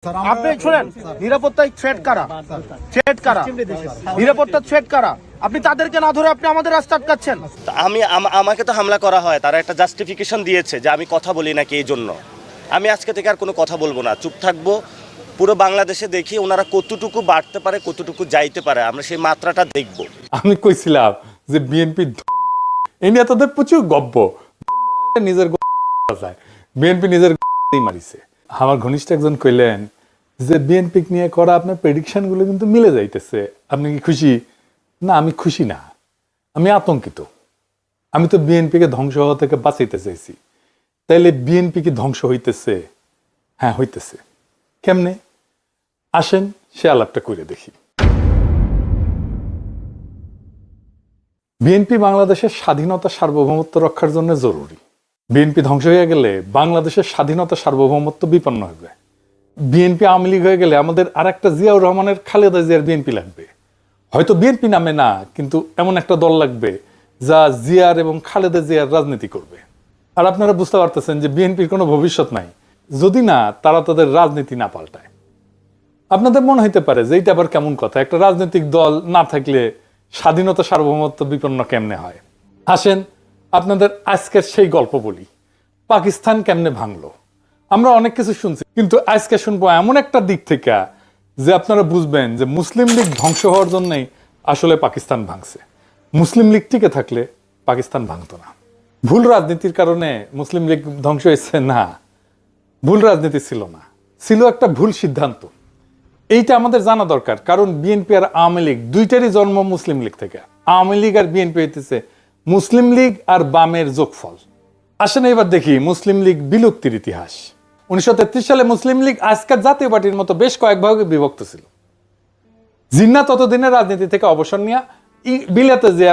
আপনি শুনেন, নিরাপত্তায় থ্রেট কারা, নিরাপত্তা থ্রেট কারা? আপনি তাদেরকে না ধরে আপনি আমাদের রাস্তা আটকাচ্ছেন। আমাকে তো হামলা করা হয়, তারা একটা জাস্টিফিকেশন দিয়েছে যে আমি কথা বলি নাকি, এই জন্য আমি আজকে থেকে আর কোনো কথা বলবো না, চুপ থাকবো। পুরো বাংলাদেশে দেখি ওনারা কতটুকু বাড়তে পারে, কতটুকু যাইতে পারে, আমরা সেই মাত্রাটা দেখব। আমি কইছিলাম যে বিএনপি ইন্ডিয়া তাদের প্রচুর গব্য নিজের বিএনপি নিজের মারিছে। আমার ঘনিষ্ঠ একজন কইলেন যে বিএনপি নিয়ে করা আপনার প্রেডিকশন গুলো কিন্তু মিলে যাইতেছে, আপনি কি খুশি? না, আমি খুশি না, আমি আতঙ্কিত। আমি তো বিএনপিকে ধ্বংস হওয়া থেকে বাঁচাইতে চাইছি, তাইলে বিএনপি কি ধ্বংস হইতেছে? হ্যাঁ, হইতেছে। কেমনে? আসেন সে আলাপটা করে দেখি। বিএনপি বাংলাদেশের স্বাধীনতা সার্বভৌমত্ব রক্ষার জন্য জরুরি। বিএনপি ধ্বংস হয়ে গেলে বাংলাদেশের স্বাধীনতা সার্বভৌমত্ব বিপন্ন হবে। বিএনপি আওয়ামী লীগ হয়ে গেলে আমাদের আর একটা জিয়াউর রহমানের, খালেদা জিয়ার বিএনপি লাগবে। হয়তো বিএনপি নামে না, কিন্তু এমন একটা দল লাগবে যা জিয়ার এবং খালেদা জিয়ার রাজনীতি করবে। আর আপনারা বুঝতে পারতেছেন যে বিএনপির কোনো ভবিষ্যৎ নাই যদি না তারা তাদের রাজনীতি না পাল্টায়। আপনাদের মনে হইতে পারে যে এইটা আবার কেমন কথা, একটা রাজনৈতিক দল না থাকলে স্বাধীনতা সার্বভৌমত্ব বিপন্ন কেমনে হয়? আসেন আপনাদের আজকের সেই গল্প বলি, পাকিস্তান কেমনে ভাঙলো। আমরা অনেক কিছু শুনছি, কিন্তু আজকে শুনবো এমন একটা দিক থেকে যে আপনারা বুঝবেন যে মুসলিম লীগ ধ্বংস হওয়ার জন্যই আসলে পাকিস্তান ভাঙছে। মুসলিম লীগ টিকে থাকলে পাকিস্তান ভাঙতো না। ভুল রাজনীতির কারণে মুসলিম লীগ ধ্বংস হয়েছে না, ভুল রাজনীতি ছিল না, ছিল একটা ভুল সিদ্ধান্ত। এইটা আমাদের জানা দরকার, কারণ বিএনপি আর আওয়ামী লীগ দুইটারই জন্ম মুসলিম লীগ থেকে। আওয়ামী লীগ আর বিএনপি হইতেছে মুসলিম লীগ আর বামের যোগফল। আসেন এবার দেখি মুসলিম লীগ বিলুপ্তির ইতিহাস। 1933 সালে মুসলিম লীগ আজকের জাতীয় পার্টির মতো বেশ কয়েক ভাগে বিভক্ত ছিল। জিন্নাহ ততদিনের রাজনীতি থেকে অবসর নিয়ে বিলাতে যে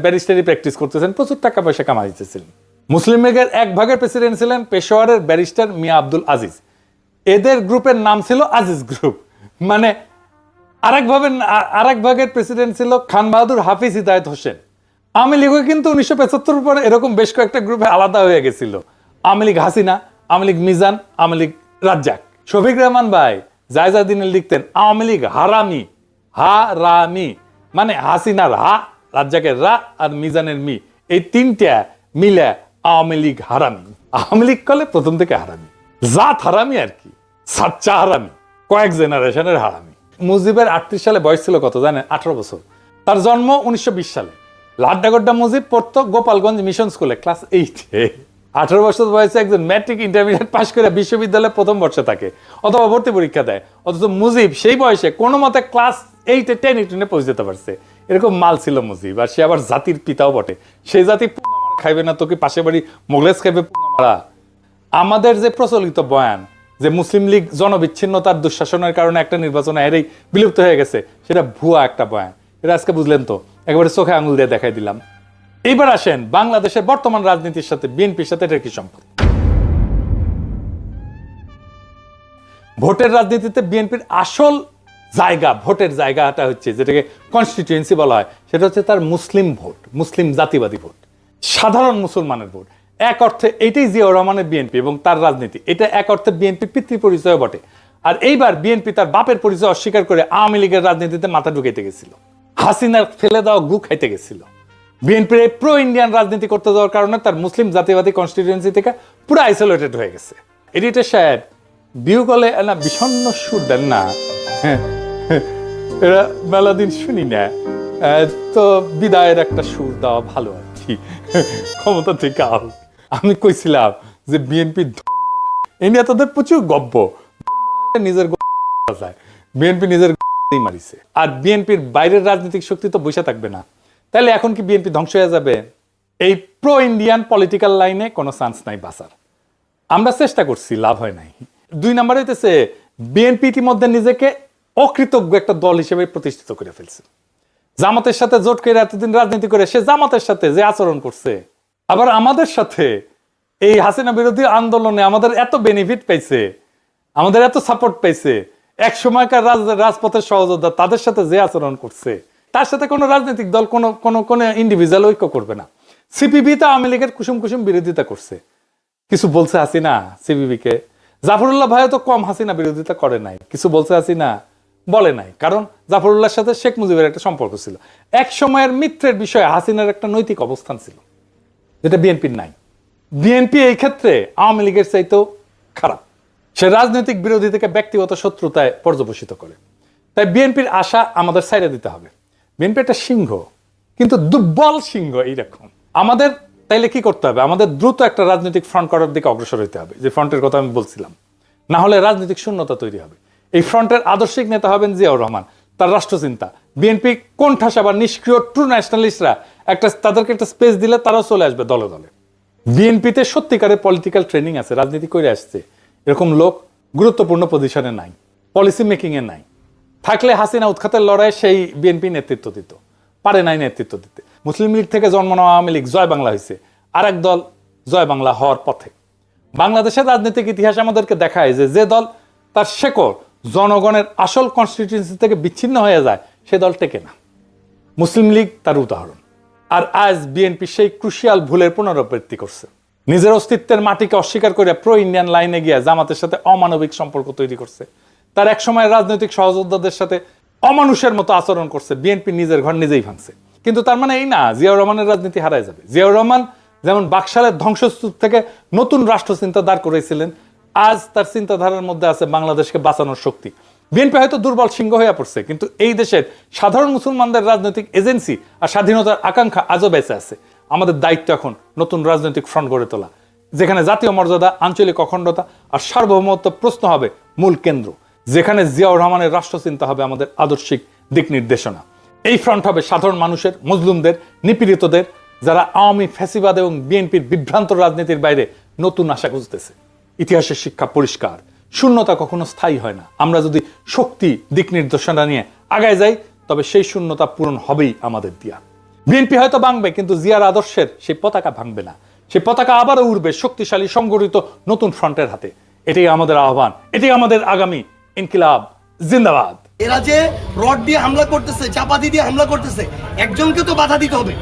ব্যারিস্টারি প্র্যাকটিস করতেছেন, প্রচুর টাকা পয়সা কামাইতেছিলেন। মুসলিম লীগের এক ভাগের প্রেসিডেন্ট ছিলেন পেশোয়ারের ব্যারিস্টার মিয়া আব্দুল আজিজ। এদের গ্রুপের নাম ছিল আজিজ গ্রুপ। মানে আরেক ভাগের প্রেসিডেন্ট ছিল খান বাহাদুর হাফিজ হিদায়ত হোসেন। আওয়ামী লীগও কিন্তু 1975 পরে এরকম বেশ কয়েকটা গ্রুপে আলাদা হয়ে গেছিল। আওয়ামী লীগ হাসিনা, আওয়ামী লীগ মিজান, আওয়ামী লীগ রাজ্জাক। শফিক রহমান ভাই জায়জাদিনে লিখতেন আওয়ামী লীগ হারামি, হারামি মানে হাসিনার হা, রাজ্জাকের রা আর মিজানের মি, এই তিনটা মিলে আওয়ামী লীগ হারামি। আওয়ামী লীগ কলে প্রথম থেকে হারামি, জাত হারামি আর কি, সাচ্চা হারামি, কয়েক জেনারেশনের হারামি। মুজিবের 38 সালে বয়স ছিল কত জানেন? 18 বছর। তার জন্ম 1920 সালে। লাড্ডাগড্ডা মুজিব পড়তো গোপালগঞ্জ মিশন স্কুলে ক্লাস 8-এ। 18 বছর বয়সে একজন ম্যাট্রিক ইন্টারমিডিয়েট পাশ করে বিশ্ববিদ্যালয়ে প্রথম বর্ষে থাকে অথবা ভর্তি পরীক্ষা দেয়, অথচ মুজিব সেই বয়সে কোনো মতে ক্লাস 8-এ 10-এ পৌঁছে যেতে পারছে। এরকম মাল ছিল মুজিব। আর সে আবার জাতির পিতাও বটে। সেই জাতি খাইবে না তো কি পাশে বাড়ি মোগলেস খাইবে মারা? আমাদের যে প্রচলিত বয়ান যে মুসলিম লীগ জনবিচ্ছিন্নতার দুঃশাসনের কারণে একটা নির্বাচনে হেরেই বিলুপ্ত হয়ে গেছে, সেটা ভুয়া একটা বয়ান। এটা আজকে বুঝলেন তো, একেবারে চোখে আঙুল দিয়ে দেখাই দিলাম। এইবার আসেন বাংলাদেশের বর্তমান রাজনীতির সাথে বিএনপির সাথে এটার কি সম্পর্ক? ভোটের রাজনীতিতে বিএনপির আসল জায়গা, ভোটের জায়গাটা হচ্ছে যেটাকে কনস্টিটিউয়েন্সি বলা হয়, সেটা হচ্ছে তার মুসলিম ভোট, মুসলিম জাতিবাদী ভোট, সাধারণ মুসলমানের ভোট। এক অর্থে এইটাই জিয়াউর রহমানের বিএনপি এবং তার রাজনীতি। এটা এক অর্থে বিএনপির পিতৃ পরিচয় বটে। আর এইবার বিএনপি তার বাপের পরিচয় অস্বীকার করে আওয়ামী লীগের রাজনীতিতে মাথা ঢুকাইতে গেছিল, হাসিনার ফেলে দেওয়া গু খাইতে গেছিল। বিএনপির এই প্রো ইন্ডিয়ান রাজনীতি করতে যাওয়ার কারণে তার মুসলিম জাতিবাদী কনস্টিটিউয়েন্সি থেকে পুরো আইসোলেটেড হয়ে গেছে। এডিটর সাহেব বিউ কলে না বিষণ্ণ সুর দেন না, এরা মেলা দিন শুনি না, তো বিদায়ের একটা সুর দেওয়া ভালো আর কি, ক্ষমতা থেকে আল। আমি কইছিলাম যে বিএনপি ইন্ডিয়া তাদের প্রচুর গব্য নিজের বিএনপি নিজের মারিছে। আর বিএনপির বাইরের রাজনৈতিক শক্তি তো বসে থাকবে না। তাহলে এখন কি বিএনপি ধ্বংস হয়ে যাবে? এই প্রো ইন্ডিয়ান পলিটিক্যাল লাইনে কোনো চান্স নাই বাঁচার। আমরা চেষ্টা করছি, লাভ হয় নাই। 2 নম্বর হইতেছে বিএনপি ইতিমধ্যে নিজেকে অকৃতজ্ঞ একটা দল হিসেবে প্রতিষ্ঠিত করে ফেলছে। জামাতের সাথে জোট করে এতদিন রাজনীতি করে সে জামাতের সাথে যে আচরণ করছে, আবার আমাদের সাথে এই হাসিনা বিরোধী আন্দোলনে আমাদের এত বেনিফিট পাইছে, আমাদের এত সাপোর্ট পাইছে, এক সময়কার রাজপথের সহযোদ্ধা তাদের সাথে যে আচরণ করছে, তার সাথে কোনো রাজনৈতিক দল কোনো ইন্ডিভিজুয়াল ঐক্য করবে না। সিপিবি তো আওয়ামী লীগের কুসুম কুসুম বিরোধিতা করছে, কিছু বলছে হাসিনা সিপিবিকে? জাফরুল্লাহ ভাইও তো কম হাসিনা বিরোধিতা করে নাই, কিছু বলছে হাসিনা বলে নাই, কারণ জাফরুল্লাহর সাথে শেখ মুজিবের একটা সম্পর্ক ছিল। এক সময়ের মিত্রের বিষয়ে হাসিনার একটা নৈতিক অবস্থান ছিল, যেটা বিএনপির নাই। বিএনপি এই ক্ষেত্রে আওয়ামী লীগের চাইতেও খারাপ, সে রাজনৈতিক বিরোধী থেকে ব্যক্তিগত শত্রুতায় পর্যবসিত করে। তাই বিএনপির আশা আমাদের ছাইড়ে দিতে হবে। বিএনপি একটা সিংহ, কিন্তু দুর্বল সিংহ এইরকম। আমাদের তাইলে কি করতে হবে? আমাদের দ্রুত একটা রাজনৈতিক ফ্রন্ট করার দিকে অগ্রসর হইতে হবে, যে ফ্রন্টের কথা আমি বলছিলাম। না হলে রাজনৈতিক শূন্যতা তৈরি হবে। এই ফ্রন্টের আদর্শিক নেতা হবেন জিয়াউর রহমান, তার রাষ্ট্রচিন্তা। বিএনপি কোণঠাসা বা নিষ্ক্রিয় ট্রু ন্যাশনালিস্টরা তাদেরকে একটা স্পেস দিলে তারাও চলে আসবে দলে দলে। বিএনপিতে সত্যিকারের পলিটিক্যাল ট্রেনিং আছে, রাজনীতি করে আসছে, এরকম লোক গুরুত্বপূর্ণ পজিশনে নাই, পলিসি মেকিং এ নাই। থাকলে হাসিনা উৎখাতের লড়াই সেই বিএনপি নেতৃত্ব দিত, পারে নাই নেতৃত্ব দিতে। মুসলিম লীগ থেকে জন্ম নেওয়া আওয়ামী লীগ জয় বাংলা হয়েছে, আর এক দল জয় বাংলা হওয়ার পথে। বাংলাদেশের রাজনৈতিক ইতিহাস আমাদেরকে দেখায় যে দল তার শেকড় জনগণের আসল কনস্টিটিউয়েন্সি থেকে বিচ্ছিন্ন হয়ে যায়, সে দল টেকে না। মুসলিম লীগ তার উদাহরণ। আর আজ বিএনপি সেই ক্রুশিয়াল ভুলের পুনরাবৃত্তি করছে। নিজের অস্তিত্বের মাটিকে অস্বীকার করে প্রো ইন্ডিয়ান লাইনে গিয়ে জামাতের সাথে অমানবিক সম্পর্ক তৈরি করছে। তার এক সময় রাজনৈতিক সহযোদ্ধাদের সাথে অমানুষের মতো আচরণ করছে। বিএনপি নিজের ঘর নিজেই ভাঙছে। কিন্তু তার মানে এই না জিয়াউর রহমানের রাজনীতি হারায় যাবে। জিয়াউর রহমান যেমন বাকশালের ধ্বংসস্তূপ থেকে নতুন রাষ্ট্রচিন্তা দাঁড় করেছিলেন, আজ তার চিন্তাধারার মধ্যে আছে বাংলাদেশকে বাঁচানোর শক্তি। বিএনপি হয়তো দুর্বল সিংহ হয়ে পড়ছে, কিন্তু এই দেশের সাধারণ মুসলমানদের রাজনৈতিক এজেন্সি আর স্বাধীনতার আকাঙ্ক্ষা আজও বেঁচে আছে। আমাদের দায়িত্ব এখন নতুন রাজনৈতিক ফ্রন্ট গড়ে তোলা, যেখানে জাতীয় মর্যাদা, আঞ্চলিক অখণ্ডতা আর সার্বভৌমত্ব প্রশ্ন হবে মূল কেন্দ্র, যেখানে জিয়াউর রহমানের রাষ্ট্রচিন্তা হবে আমাদের আদর্শিক দিক নির্দেশনা। এই ফ্রন্ট হবে সাধারণ মানুষের, মজলুমদের, নিপীড়িতদের, যারা আওয়ামী ফ্যাসিবাদ এবং বিএনপির বিভ্রান্ত রাজনীতির বাইরে নতুন আশা খুঁজতেছে। ইতিহাসের শিক্ষা পরিষ্কার, শূন্যতা কখনো স্থায়ী হয় না। আমরা যদি শক্তি, দিক নির্দেশনা নিয়ে আগায় যাই, তবে সেই শূন্যতা পূরণ হবেই আমাদের দিয়া। বিএনপি হয়তো ভাঙবে, কিন্তু জিয়ার আদর্শের সেই পতাকা ভাঙবে না। সেই পতাকা আবারও উড়বে শক্তিশালী সংগঠিত নতুন ফ্রন্টের হাতে। এটাই আমাদের আহ্বান, এটাই আমাদের আগামী ইনকিলাব জিন্দাবাদ। এরা যে রড দিয়ে হামলা করতেছে, চাপাতি দিয়ে হামলা করতেছে, একজনকে তো বাধা দিতে হবে।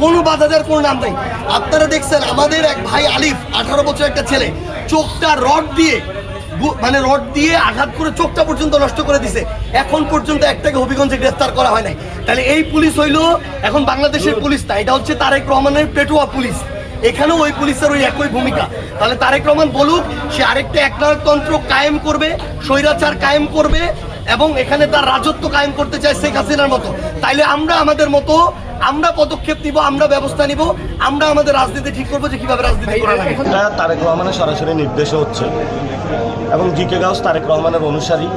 কোনো বাধা দেওয়ার কোনো নাম নাই। আপনারা দেখছেন আমাদের এক ভাই আলিফ, 18 বছর একটা ছেলে, চোখটা রড দিয়ে আঘাত করে চোখটা পর্যন্ত নষ্ট করে দিছে। এখন পর্যন্ত একটাকে হবিগঞ্জে গ্রেফতার করা হয় নাই। তাহলে এই পুলিশ হইলো এখন বাংলাদেশের পুলিশ না, এটা হচ্ছে তারেক রহমানের পেটোয়া পুলিশ। এখানেও ওই পুলিশের ওই একই ভূমিকা। তাহলে তারেক রহমান বলুক সে আরেকটা একনায়কতন্ত্র কায়েম করবে, স্বৈরাচার কায়েম করবে এবং এখানে তার রাজত্ব কায়েম করতে চায় শেখ হাসিনার মতো। তাইলে আমরা আমাদের মতো আমরা পদক্ষেপ নিব, আমরা ব্যবস্থা নিব, আমরা আমাদের রাজনীতি ঠিক করবো যে কিভাবে রাজনীতি করা লাগে। এটা তারেক রহমানের সরাসরি নির্দেশে হচ্ছে এবং জি কে গাউস তারেক রহমানের অনুসারী।